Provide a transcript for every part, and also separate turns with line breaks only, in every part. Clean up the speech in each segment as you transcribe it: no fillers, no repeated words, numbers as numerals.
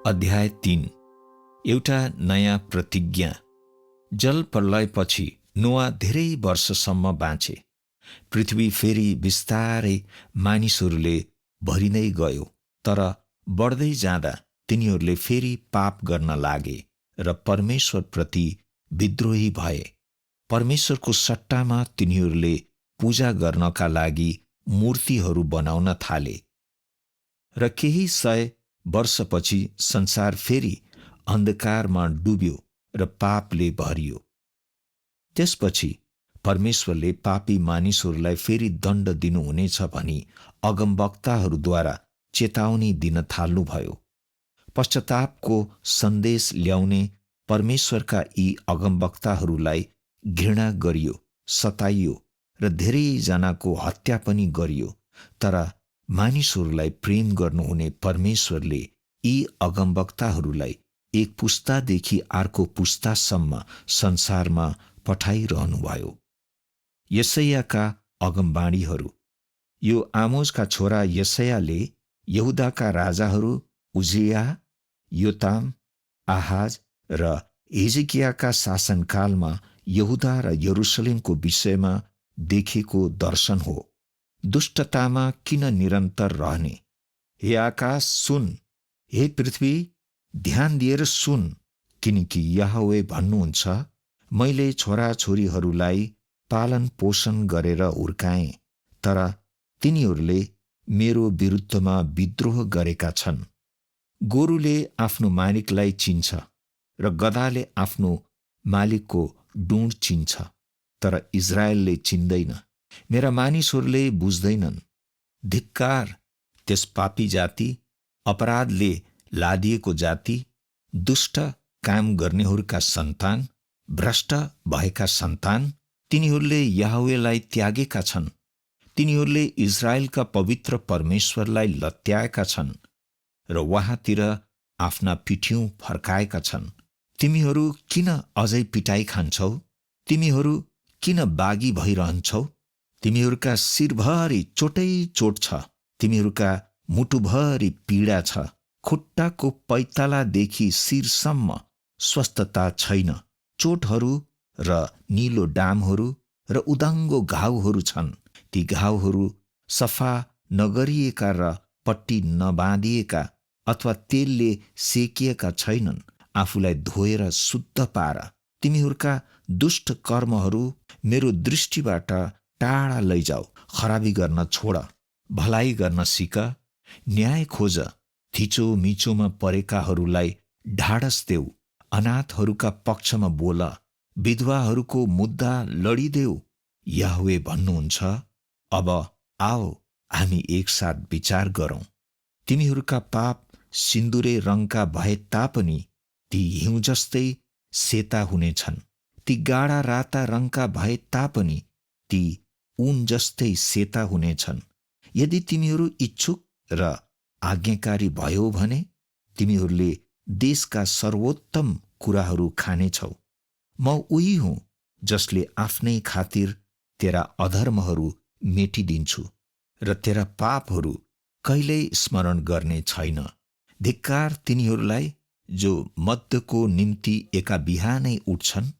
अध्याय 3। एउटा नयाँ प्रतिज्ञा। जल प्रलयपछि नोआ धेरै वर्षसम्म बाँचे। पृथ्वी फेरि बिस्तारै मानिसहरूले भरिँदै गयो, तर बढ्दै जाँदा तिनीहरूले फेरि पाप गर्न लागे र परमेश्वरप्रति विद्रोही भए। परमेश्वरको सट्टामा तिनीहरूले पूजा गर्नका लागि मूर्तिहरू बनाउन थाले र केही सय वर्षपछि संसार फेरि अन्धकारमा डुब्यो र पापले भरियो। त्यसपछि परमेश्वरले पापी मानिसहरूलाई फेरि दण्ड दिनुहुनेछ भनी अगमवक्ताहरूद्वारा चेतावनी दिन थाल्नुभयो। पश्चातापको सन्देश ल्याउने परमेश्वरका यी अगमवक्ताहरूलाई घृणा गरियो, सताइयो र धेरैजनाको हत्या पनि गरियो। तर मानिसहरूलाई प्रेम गर्नुहुने परमेश्वरले यी अगमवक्ताहरूलाई एक पुस्तादेखि अर्को पुस्तासम्म संसारमा पठाइरहनुभयो। यशायाका अगमवाणीहरू। यो आमोजका छोरा यशायाले यहुदाका राजाहरू उजिया, योताम, आहाज र हिजकियाका शासनकालमा यहुदा र यरुशलेमको विषयमा देखेको दर्शन हो। दुष्टतामा किन निरन्तर रहने? हे आकाश सुन, हे पृथ्वी ध्यान दिएर सुन, किनकि यहोवा भन्नुहुन्छ, मैले छोराछोरीहरूलाई पालन पोषण गरेर हुर्काएँ, तर तिनीहरूले मेरो विरुद्धमा विद्रोह गरेका छन्। गोरुले आफ्नो मालिकलाई चिन्छ र गधाले आफ्नो मालिकको डुँड चिन्छ, तर इजरायलले चिन्दैन। मेरा मानिसहरूले बुझ्दैनन्। धिक्कार त्यस पापी जाति, अपराधले लादिएको जाति, दुष्ट काम गर्नेहरूका सन्तान, भ्रष्ट भएका सन्तान। तिनीहरूले यहोवालाई त्यागेका छन्। तिनीहरूले इजरायलका पवित्र परमेश्वरलाई लत्याएका छन् र उहाँतिर आफ्ना पिठ्यौँ फर्काएका छन्। तिमीहरू किन अझै पिटाइ खान्छौ? तिमीहरू किन बागी भइरहन्छौ? तिमीहरूका शिरभरि चोटै चोट छ, तिमीहरूका मुटुभरि पीडा छ। खुट्टाको पैतालादेखि शिरसम्म स्वस्थता छैन। चोटहरू र निलो डामहरू र उदाङ्गो घाउहरू छन्। ती घाउहरू सफा नगरिएका र पट्टी नबाँधिएका अथवा तेलले सेकिएका छैनन्। आफूलाई धोएर शुद्ध पार। तिमीहरूका दुष्ट कर्महरू मेरो दृष्टिबाट टाढा लैजाऊ। खराबी गर्न छोड, भलाइ गर्न सिक, न्याय खोज, थिचो मिचोमा परेकाहरूलाई ढाडस देऊ, अनाथहरूका पक्षमा बोल, विधवाहरूको मुद्दा लडिदेऊ। यहोवा भन्नुहुन्छ, अब आओ हामी एकसाथ विचार गरौँ। तिमीहरूका पाप सिन्दुरे रङका भए तापनि ती हिउँ जस्तै सेता हुनेछन्। ती गाढा राता रङका भए तापनि ती ऊन जस्तै सेता हुनेछन्। यदि तिमीहरू इच्छुक र आज्ञाकारी भयो भने तिमीहरूले देशका सर्वोत्तम कुराहरू खानेछौ। म उही हुँ जसले आफ्नै खातिर तेरा अधर्महरू मेटिदिन्छु र तेरा पापहरू कहिल्यै स्मरण गर्ने छैन। धिक्कार तिनीहरूलाई जो मध्यको निम्ति एका बिहानै उठ्छन्,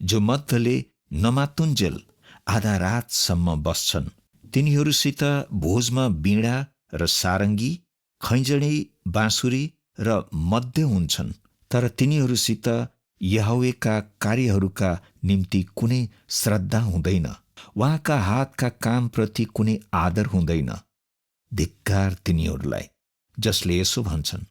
जो मध्यले नमातुन्जेल आधा रातसम्म बस्छन्। तिनीहरूसित भोजमा बीणा र सारङ्गी, खैँजडी, बाँसुरी र मध्य हुन्छन्, तर तिनीहरूसित यहोवाका कार्यहरूका निम्ति कुनै श्रद्धा हुँदैन। उहाँका हातका कामप्रति कुनै आदर हुँदैन। धिक्कार तिनीहरूलाई जसले यसो भन्छन्,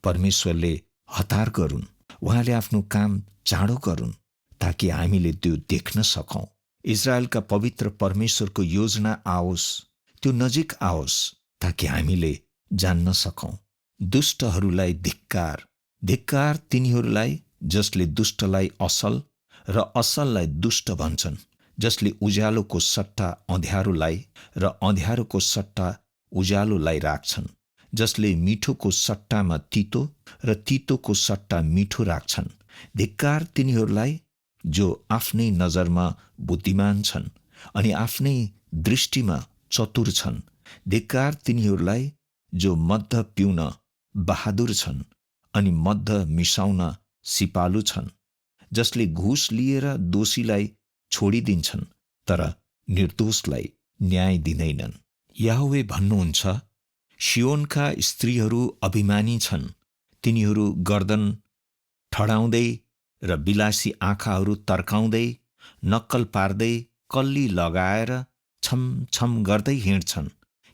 परमेश्वरले हतार गरून्, उहाँले आफ्नो काम चाँडो गरून्, ताकि हामीले त्यो देख्न सकौँ। इजरायलका पवित्र परमेश्वरको योजना आओस्, त्यो नजिक आओस्, ताकि हामीले जान्न सकौँ। दुष्टहरूलाई धिक्कार। धिक्कार तिनीहरूलाई जसले दुष्टलाई असल र असललाई दुष्ट भन्छन्, जसले उज्यालोको सट्टा अँध्यारोलाई र अँध्यारोको सट्टा उज्यालोलाई राख्छन्, जसले मिठोको सट्टामा तितो र तितोको सट्टा मिठो राख्छन्। धिक्कार तिनीहरूलाई जो आफ्नै नजरमा बुद्धिमान छन् अनि आफ्नै दृष्टिमा चतुर छन्। धिक्कार तिनीहरूलाई जो मद्य पिउन बहादुर छन् अनि मद्ध मिसाउन सिपालु छन्, जसले घुस लिएर दोषीलाई छोडिदिन्छन् तर निर्दोषलाई न्याय दिँदैनन्। याहवे भन्नुहुन्छ, सियोनका स्त्रीहरू अभिमानी छन्, तिनीहरू गर्दन ठडाउँदै र बिलासी आँखाहरू तर्काउँदै, नक्कल पार्दै, कल्ली लगाएर छमछम गर्दै हिँड्छन्।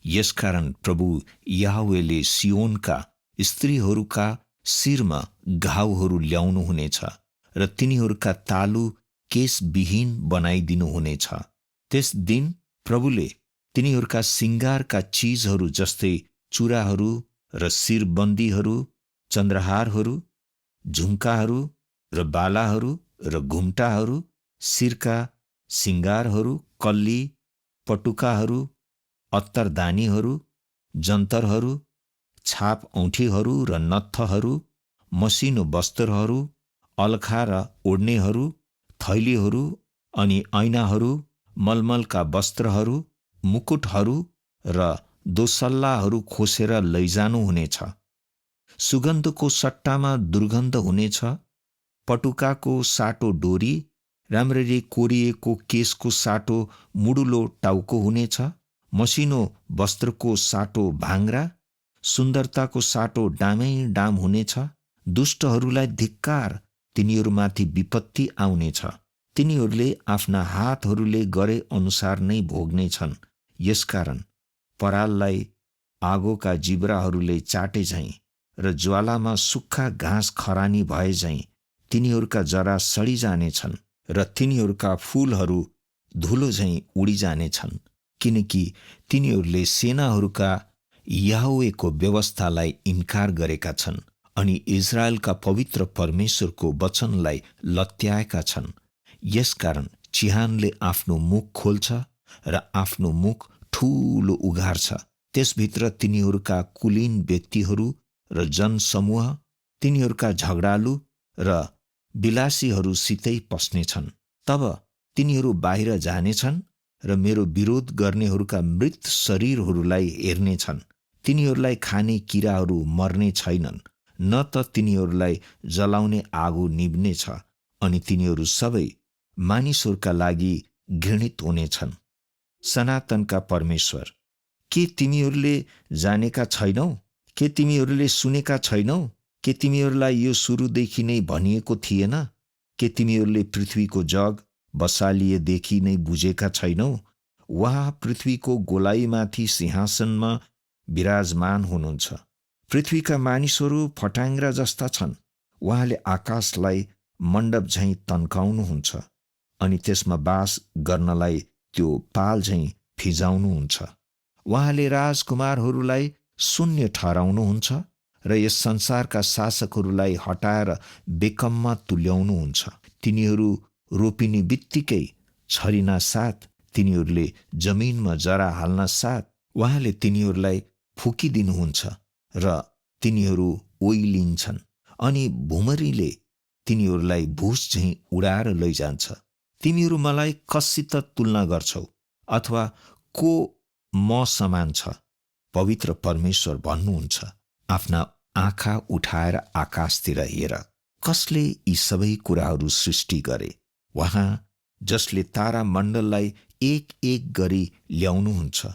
यसकारण प्रभु याहवेले सियोनका स्त्रीहरूका शिरमा घाउहरू ल्याउनुहुनेछ र तिनीहरूका तालु केशविहीन बनाइदिनुहुनेछ। त्यस दिन प्रभुले तिनीहरूका सिंगारका चीजहरू जस्तै चुराहरू र शिरबन्दीहरू, चन्द्रहारहरू, झुम्काहरू र बालाहरू र घुम्टाहरू, शिरका सिंगारहरू, कल्ली, पटुकाहरू, अत्तरदानीहरू, जन्तरहरू, छाप औँठीहरू र नत्थहरू, मसिनो वस्त्रहरू, अलखा र ओढ्नेहरू, थैलीहरू अनि ऐनाहरू, मलमलका वस्त्रहरू, मुकुटहरू र दोसल्लाहरू खोसेर लैजानुहुनेछ। सुगन्धको सट्टामा दुर्गन्ध हुनेछ। पटुकाको साटो डोरी, राम्ररी कोरिएको केशको साटो मुडुलो टाउको हुनेछ। मसिनो वस्त्रको साटो भाङ्रा, सुन्दरताको साटो डामै डाम हुनेछ। दुष्टहरूलाई धिक्कार, तिनीहरूमाथि विपत्ति आउनेछ। तिनीहरूले आफ्ना हातहरूले गरे अनुसार नै भोग्नेछन्। यसकारण पराललाई आगोका जिब्राहरूले चाटे झैं र ज्वालामा सुक्खा घाँस खरानी भए झैं तिनीहरूका जरा सडी जानेछन् र तिनीहरूका फूलहरू धुलो झैं उडी जानेछन्, किनकि तिनीहरूले सेनाहरूका याहवेको व्यवस्थालाई इन्कार गरेका छन् अनि इजरायलका पवित्र परमेश्वरको वचनलाई लत्याएका छन्। यसकारण चिहानले आफ्नो मुख खोल्छ र आफ्नो मुख ठूलो उघार्छ। त्यसभित्र तिनीहरूका कुलीन व्यक्तिहरू र जनसमूह, तिनीहरूका झगडालु र विलासीहरूसितै पस्नेछन्। तब तिनीहरू बाहिर जानेछन् र मेरो विरोध गर्नेहरूका मृत शरीरहरूलाई हेर्नेछन्। तिनीहरूलाई खाने किराहरू मर्ने छैनन्, न त तिनीहरूलाई जलाउने आगो निभ्नेछ, अनि तिनीहरू सबै मानिसहरूका लागि घृणित हुनेछन्। सनातनका परमेश्वर, के तिमीहरूले जानेका छैनौ? के तिमीहरूले सुनेका छैनौ? के तिमीहरूलाई यो सुरुदेखि नै भनिएको थिएन? के तिमीहरूले पृथ्वीको जग बसालिएदेखि नै बुझेका छैनौ? उहाँ पृथ्वीको गोलाइमाथि सिंहासनमा विराजमान हुनुहुन्छ। पृथ्वीका मानिसहरू फटाङ्ग्रा जस्ता छन्। उहाँले आकाशलाई मण्डप झैं तन्काउनुहुन्छ अनि त्यसमा बास गर्नलाई त्यो पाल झैं फिजाउनुहुन्छ। उहाँले राजकुमारहरूलाई शून्य ठहराउनुहुन्छ र यस संसारका शासकहरूलाई हटाएर बेकममा तुल्याउनुहुन्छ। तिनीहरू रोपिने बित्तिकै छरिना साथ, तिनीहरूले जमिनमा जरा हाल्न साथ उहाँले तिनीहरूलाई फुकिदिनुहुन्छ र तिनीहरू ओइलिन्छन् अनि भुमरीले तिनीहरूलाई भुस झैं उडाएर लैजान्छ। तिमीहरू मलाई कससित तुलना गर्छौ अथवा को म समान छ? पवित्र परमेश्वर भन्नुहुन्छ, आफ्ना आँखा उठाएर आकाशतिर हेर, कसले यी सबै कुराहरू सृष्टि गरे? उहाँ जसले तारा मण्डललाई एक एक गरी ल्याउनुहुन्छ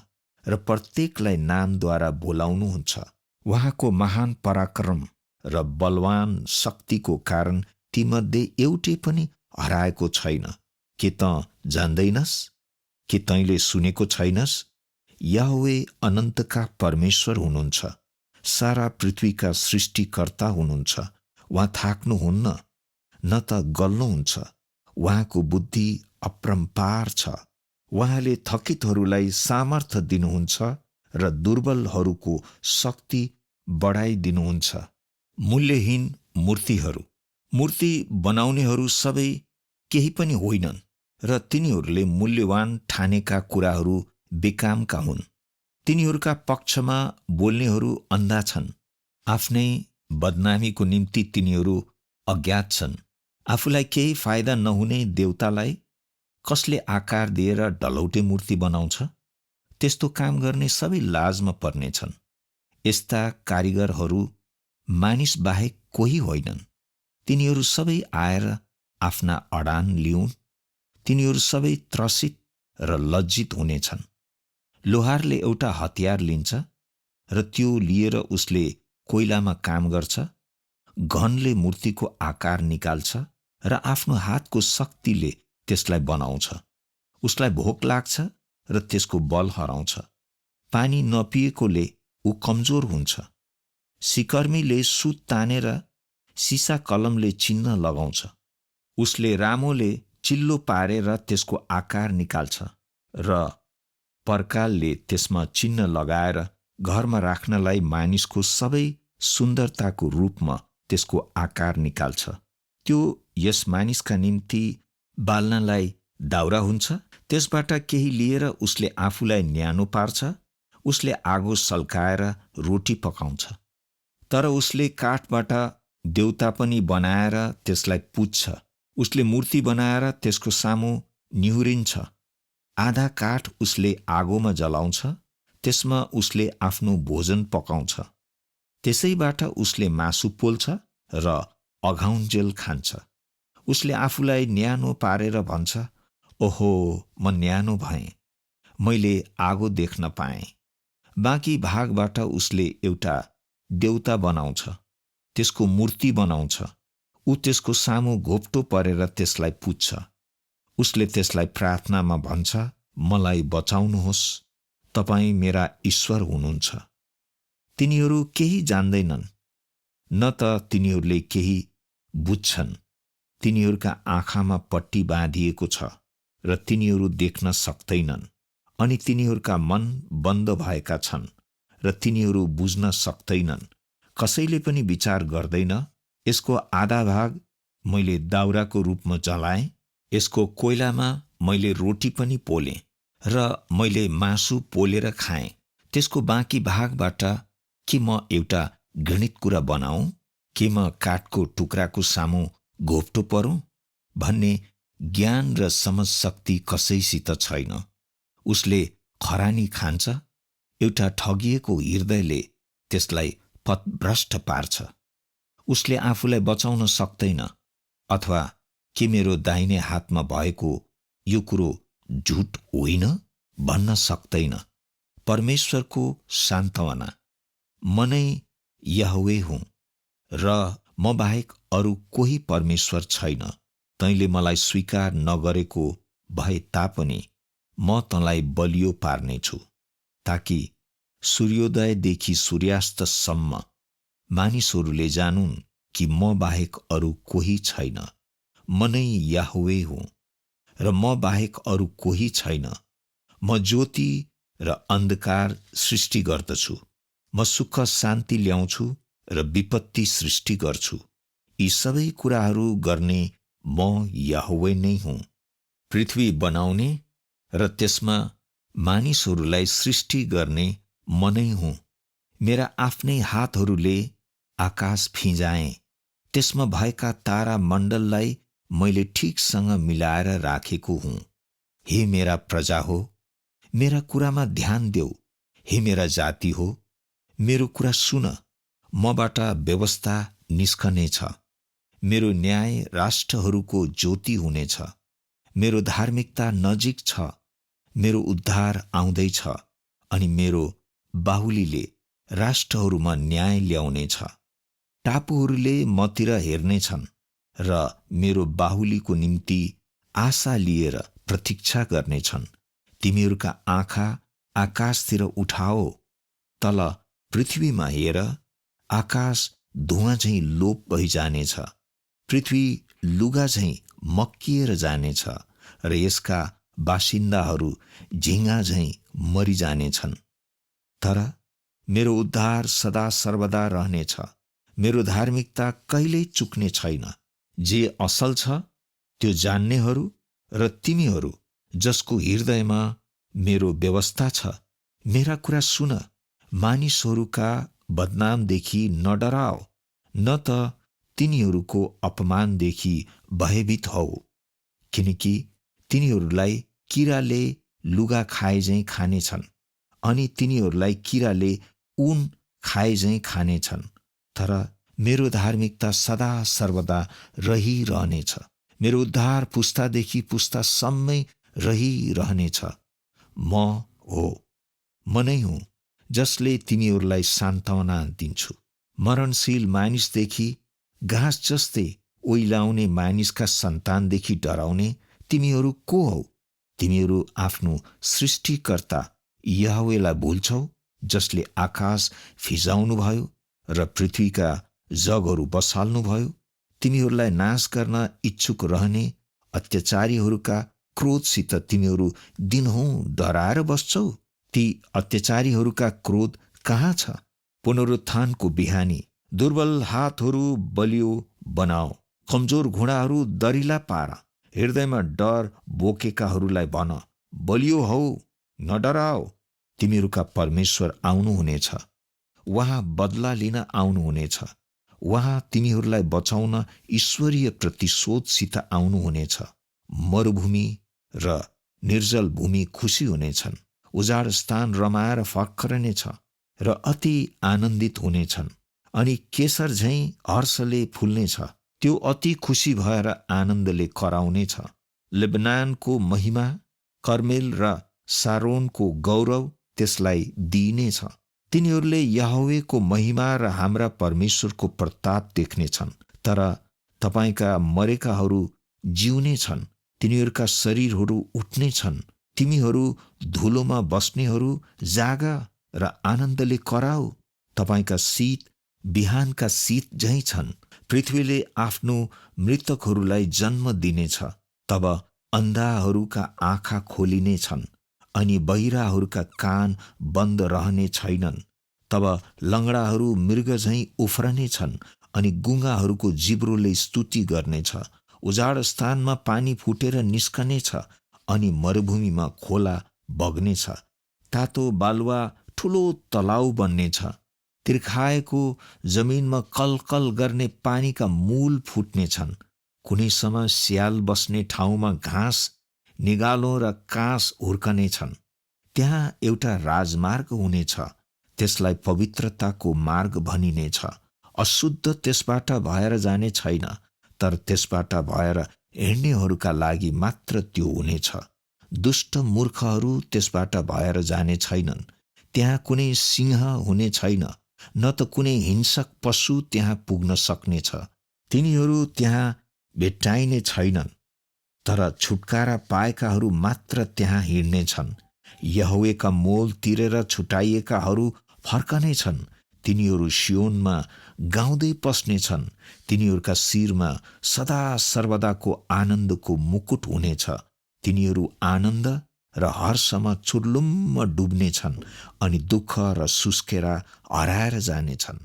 र प्रत्येकलाई नामद्वारा बोलाउनुहुन्छ। उहाँको महान पराक्रम र बलवान शक्तिको कारण तीमध्ये एउटै पनि हराएको छैन। के त जान्दैनस्? के तैँले सुनेको छैनस्? याहवे अनन्तका परमेश्वर हुनुहुन्छ, सारा पृथ्वीका सृष्टिकर्ता हुनुहुन्छ। उहाँ थाक्नुहुन्न, न त गल्नुहुन्छ। उहाँको बुद्धि अपरम्पार छ। उहाँले थकितहरूलाई सामर्थ्य दिनुहुन्छ र दुर्बलहरूको शक्ति बढाइदिनुहुन्छ। मूल्यहीन मूर्तिहरू, मूर्ति बनाउनेहरू सबै केही पनि होइनन् र तिनीहरूले मूल्यवान ठानेका कुराहरू बेकामका हुन्। तिनीहरूका पक्षमा बोल्नेहरू अन्धा छन्। आफ्नै बदनामीको निम्ति तिनीहरू अज्ञात छन्। आफूलाई केही फाइदा नहुने देवतालाई कसले आकार दिएर डलौटे मूर्ति बनाउँछ? त्यस्तो काम गर्ने सबै लाजमा पर्नेछन्। यस्ता कारिगरहरू मानिस बाहेक कोही होइनन्। तिनीहरू सबै आएर आफ्ना अडान लिउन्। तिनीहरू सबै त्रसित र लज्जित हुनेछन्। लोहारले एउटा हतियार लिन्छ र त्यो लिएर उसले कोइलामा काम गर्छ। घनले मूर्तिको आकार निकाल्छ र आफ्नो हातको शक्तिले त्यसलाई बनाउँछ। उसलाई भोक लाग्छ र त्यसको बल हराउँछ। पानी नपिएकोले ऊ कमजोर हुन्छ। सिकर्मीले सुत तानेर सिसा कलमले चिन्ह लगाउँछ। उसले रामोले चिल्लो पारेर त्यसको आकार निकाल्छ र पर्कालले त्यसमा चिन्ह लगाएर घरमा राख्नलाई मानिसको सबै सुन्दरताको रूपमा त्यसको आकार निकाल्छ। त्यो यस मानिसका निम्ति बाल्नलाई दाउरा हुन्छ। त्यसबाट केही लिएर उसले आफूलाई न्यानो पार्छ। उसले आगो सल्काएर रोटी पकाउँछ। तर उसले काठबाट देउता पनि बनाएर त्यसलाई पुज्छ। उसले मूर्ति बनाएर त्यसको सामु निहुरिन्छ। आधा काठ उसले आगोमा जलाउँछ। त्यसमा उसले आफ्नो भोजन पकाउँछ। त्यसैबाट उसले मासु पोल्छ र अघाउन्जेल खान्छ। उसले आफूलाई न्यानो पारेर भन्छ, ओहो, म न्यानो भएँ, मैले आगो देख्न पाएँ। बाँकी भागबाट उसले एउटा देउता बनाउँछ, त्यसको मूर्ति बनाउँछ। ऊ त्यसको सामु घोप्टो परेर त्यसलाई पुज्छ। उसले त्यसलाई प्रार्थनामा भन्छ, मलाई बचाउनुहोस्, तपाईँ मेरा ईश्वर हुनुहुन्छ। तिनीहरू केही जान्दैनन्, न त तिनीहरूले केही बुझ्छन्। तिनीहरूका आँखामा पट्टी बाँधिएको छ र तिनीहरू देख्न सक्दैनन्, अनि तिनीहरूका मन बन्द भएका छन् र तिनीहरू बुझ्न सक्दैनन्। कसैले पनि विचार गर्दैन। यसको आधा भाग मैले दाउराको रूपमा जलाएँ, यसको कोइलामा मैले रोटी पनि पोलेँ र मैले मासु पोलेर खाएँ। त्यसको बाँकी भागबाट के म एउटा घृणित कुरा बनाऊँ? के म काठको टुक्राको सामु घोप्टो परौँ? भन्ने ज्ञान र समझ शक्ति कसैसित छैन। उसले खरानी खान्छ। एउटा ठगिएको हृदयले त्यसलाई पथभ्रष्ट पार्छ। उसले आफूलाई बचाउन सक्दैन, अथवा के मेरो दाहिने हातमा भएको यो कुरो झुट होइन भन्न सक्दैन। परमेश्वरको सान्त्वना, म नै यहोवे हुँ र म बाहेक अरू कोही परमेश्वर छैन। तैँले मलाई स्वीकार नगरेको भए तापनि म तँलाई बलियो पार्नेछु, ताकि सूर्योदयदेखि सूर्यास्तसम्म मानिसहरूले जानुन् कि म बाहेक अरू कोही छैन। म नै यहोवे हुँ र म बाहेक अरू कोही छैन। म ज्योति र अन्धकार सृष्टि गर्दछु। म सुख शान्ति ल्याउँछु र विपत्ति सृष्टि गर्छु। यी सबै कुराहरू गर्ने म यहोवे नै हुँ। पृथ्वी बनाउने र त्यसमा मानिसहरूलाई सृष्टि गर्ने म नै हुँ। मेरा आफ्नै हातहरूले आकाश फिंजाए। त्यसमा भएका तारा मण्डललाई मैले ठिकसँग मिलाएर राखेको हुँ। हे मेरा प्रजा हो, मेरा कुरामा ध्यान देऊ। हे मेरा जाति हो, मेरो कुरा सुन। मबाट व्यवस्था निस्कनेछ। मेरो न्याय राष्ट्रहरूको ज्योति हुनेछ। मेरो धार्मिकता नजिक छ। मेरो उद्धार आउँदैछ, अनि मेरो बाहुलीले राष्ट्रहरूमा न्याय ल्याउनेछ। टापुहरूले मतिर हेर्नेछन् र मेरो बाहुलीको निम्ति आशा लिएर प्रतीक्षा गर्नेछन्। तिमीहरूका आँखा आकाशतिर उठाओ, तल पृथ्वीमा हेर। आकाश धुवाँ झैँ लोप भइजानेछ, पृथ्वी लुगा झैँ मक्किएर जानेछ र यसका बासिन्दाहरू झिङ्गा झैँ मरिजानेछन्। तर मेरो उद्धार सदा सर्वदा रहनेछ। मेरो धार्मिकता कहिल्यै चुक्ने छैन। जे असल छ त्यो जान्नेहरू र तिमीहरू जसको हृदयमा मेरो व्यवस्था छ, मेरा कुरा सुन। मानिसहरूका बदनामदेखि नडराओ, न त तिनीहरूको अपमानदेखि भयभीत हौ, किनकि तिनीहरूलाई किराले लुगा खाएझैँ खानेछन्, अनि तिनीहरूलाई किराले ऊन खाएझैँ खानेछन्। तर मेरो धार्मिकता सदा सर्वदा रहिरहनेछ। मेरो उद्धार पुस्तादेखि पुस्तासम्मै रहिरहनेछ। म हो, म नै हुँ, जसले तिमीहरूलाई सान्त्वना दिन्छु। मरणशील मानिसदेखि घाँस जस्तै ओइलाउने मानिसका सन्तानदेखि डराउने तिमीहरू को हौ? तिमीहरू आफ्नो सृष्टिकर्ता यहोवालाई भुल्छौ, जसले आकाश फिजाउनुभयो र पृथ्वीका जगहरू बसाल्नुभयो। तिमीहरूलाई नाश गर्न इच्छुक रहने अत्याचारीहरूका क्रोधसित तिमीहरू दिनहुँ डराएर बस्छौ। ती अत्याचारीहरूका क्रोध कहाँ छ? पुनरुत्थानको बिहानी दुर्बल हातहरू बलियो बनाओ, कमजोर घुँडाहरू दरिला पार। हृदयमा डर बोकेकाहरूलाई भन, बलियो हौ, नडराओ। तिमीहरूका परमेश्वर आउनुहुनेछ, उहाँ बदला लिन आउनुहुनेछ। उहाँ तिमीहरूलाई बचाउन ईश्वरीय प्रतिशोधसित आउनुहुनेछ। मरुभूमि र निर्जल भूमि खुसी हुनेछन्, उजाड स्थान रमाएर फक्रनेछ र अति आनन्दित हुनेछन्। अनि केसर झैँ हर्षले फुल्नेछ, त्यो अति खुसी भएर आनन्दले कराउनेछ। लेबनानको महिमा, कर्मेल र सारोनको गौरव त्यसलाई दिइनेछ। तिनीहरूले यहोवाको महिमा र हाम्रा परमेश्वरको प्रताप देख्नेछन्। तर तपाईका मरेकाहरू जिउनेछन्, तिनीहरूका शरीरहरू उठ्नेछन्। तिमीहरू धुलोमा बस्नेहरू जाग र आनन्दले कराऊ। तपाईका शीत बिहानका शीत झैँ छन्। पृथ्वीले आफ्नो मृतकहरूलाई जन्म दिनेछ। तब अन्धाहरूका आँखा खोलिनेछन् अनि बहिराहरूका कान बन्द रहने छैनन्। तब लङ्गडाहरू मृग झैँ उफ्रनेछन् अनि गुङ्गाहरूको जिब्रोले स्तुति गर्नेछ। उजाड स्थानमा पानी फुटेर निस्कनेछ अनि मरुभूमिमा खोला बग्नेछ। तातो बालुवा ठुलो तलाउ बन्नेछ। तिर्खाएको जमिनमा कलकल गर्ने पानीका मूल फुट्नेछन्। कुनै समय स्याल बस्ने ठाउँमा घाँस, निगालो र काँस हुर्कनेछन्। त्यहाँ एउटा राजमार्ग हुनेछ, त्यसलाई पवित्रताको मार्ग भनिनेछ। अशुद्ध त्यसबाट भएर जाने छैन, तर त्यसबाट भएर हिँड्नेहरूका लागि मात्र त्यो हुनेछ। दुष्ट मूर्खहरू त्यसबाट भएर जाने छैनन्। त्यहाँ कुनै सिंह हुने छैन, न त कुनै हिंसक पशु त्यहाँ पुग्न सक्नेछ। तिनीहरू त्यहाँ भेट्टाइने छैनन्, तर छुटकारा पाएकाहरू मात्र त्यहाँ हिँड्नेछन्। यहोवाका मोल तिरेर छुटाइएकाहरू फर्कनेछन्। तिनीहरू सियोनमा गाउँदै पस्नेछन्। तिनीहरूका शिरमा सदा सर्वदाको आनन्दको मुकुट हुनेछ। तिनीहरू आनन्द र हर्षमा चुर्लुम्म डुब्नेछन् अनि दुःख र सुस्केरा हराएर जानेछन्।